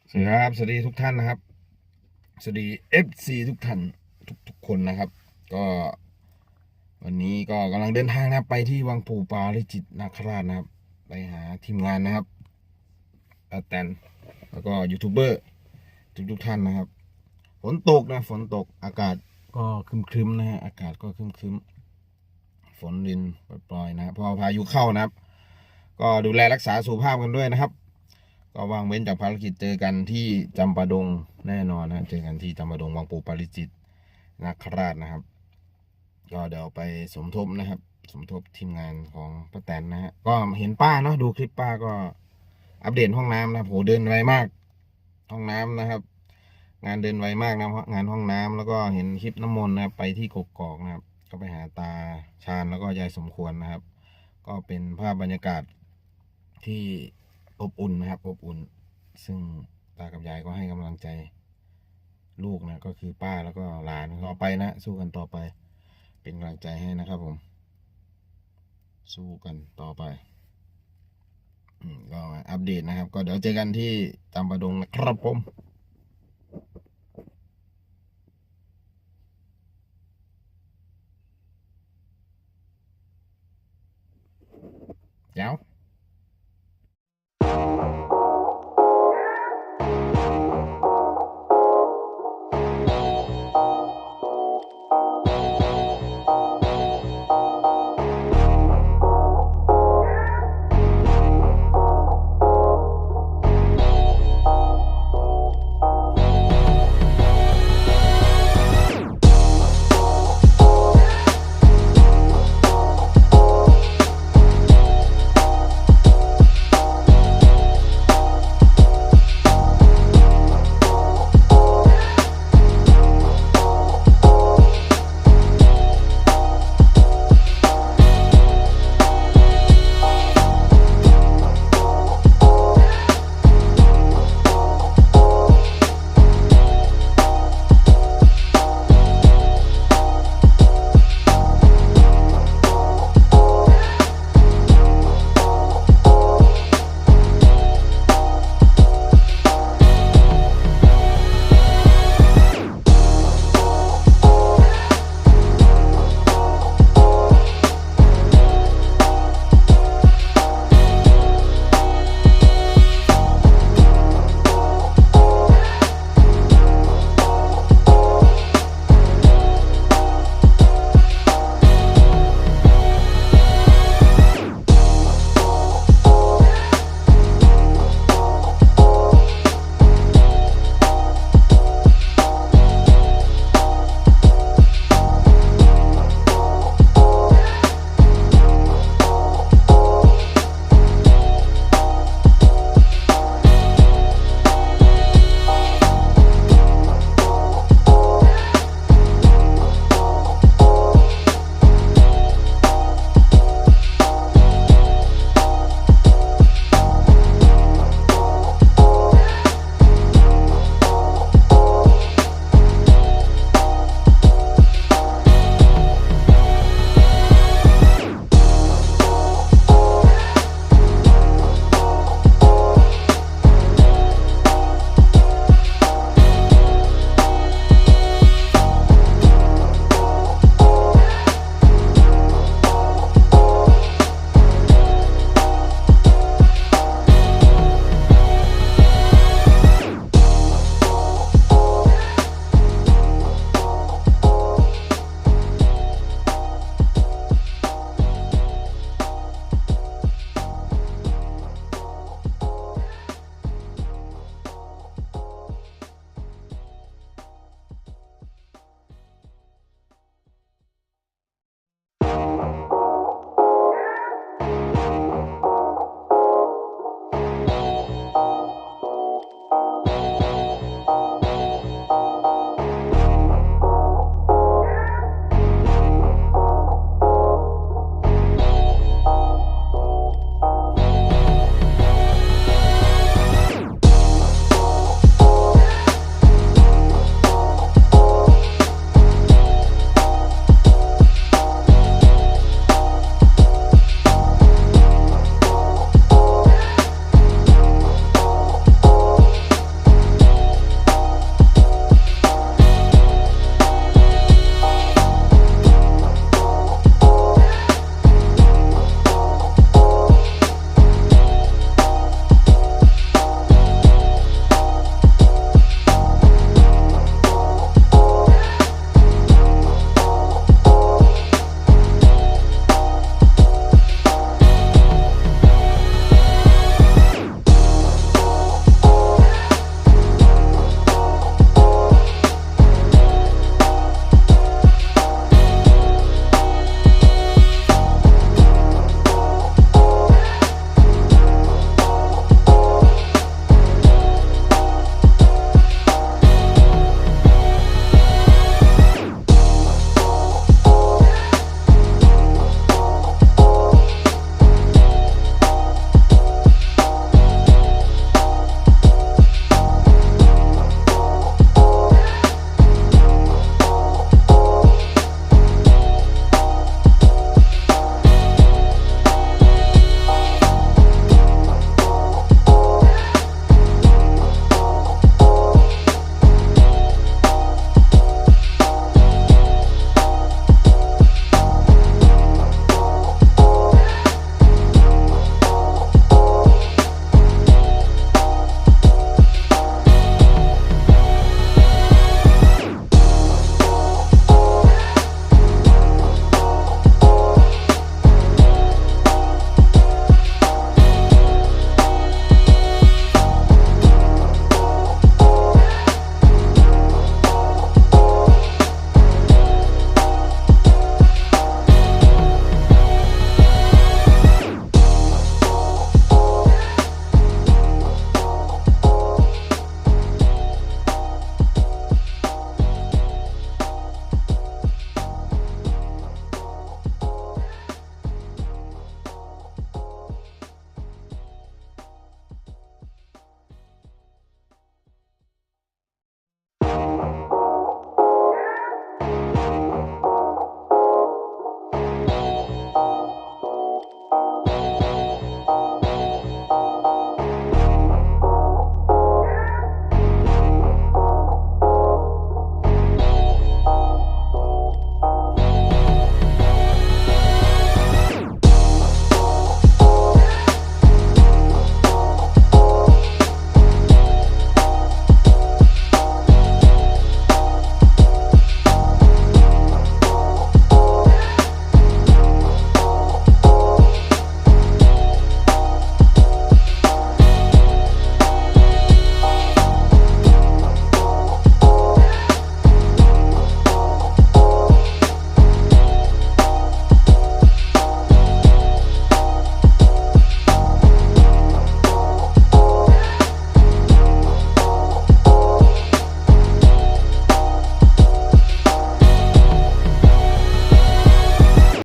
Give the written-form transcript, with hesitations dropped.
สวัสดีครับสวัสดีทุกท่านนะครับสวัสดี FC ทุกท่านทุกคนนะครับก็วันนี้ก็กำลังเดินทางนะครับไปที่วังปู่ปาริจิตนาคราชนะครับไปหาทีมงานนะครับอาแตนแล้วก็ยูทูบเบอร์ทุกท่านนะครับฝนตกนะฝนตกอากาศก็ครึมๆนะฮะอากาศก็ครึมๆฝนรินปล่อยๆนะเพอพายุเข้านะครับก็ดูแลรักษาสุขภาพกันด้วยนะครับก็วางเว้นจากภารกิจเจอกันที่จำปาดงแน่นอนนะเจอกันที่จำปาดงวังปู่ปาริจิตนาคราชนะครับก็เดี๋ยวไปสมทบนะครับสมทบทีมงานของป้าแตนนะฮะก็เห็นป้าเนาะดูคลิปป้าก็อัปเดตห้องน้ำนะโหเดินไวมากห้องน้ำนะครับงานเดินไวมากนะงานห้องน้ำแล้วก็เห็นคลิปน้ำมนต์นะครับไปที่กกอกนะครับก็ไปหาตาชาญแล้วก็ยายสมควรนะครับก็เป็นภาพบรรยากาศที่อบอุ่นนะครับอบอุ่นซึ่งตากับยายก็ให้กำลังใจลูกนะก็คือป้าแล้วก็หลานต่อไปนะสู้กันต่อไปเป็นกำลังใจให้นะครับผมสู้กันต่อไปก็อัปเดตนะครับก็เดี๋ยวเจอกันที่จำปาดงนะครับผมเจ้า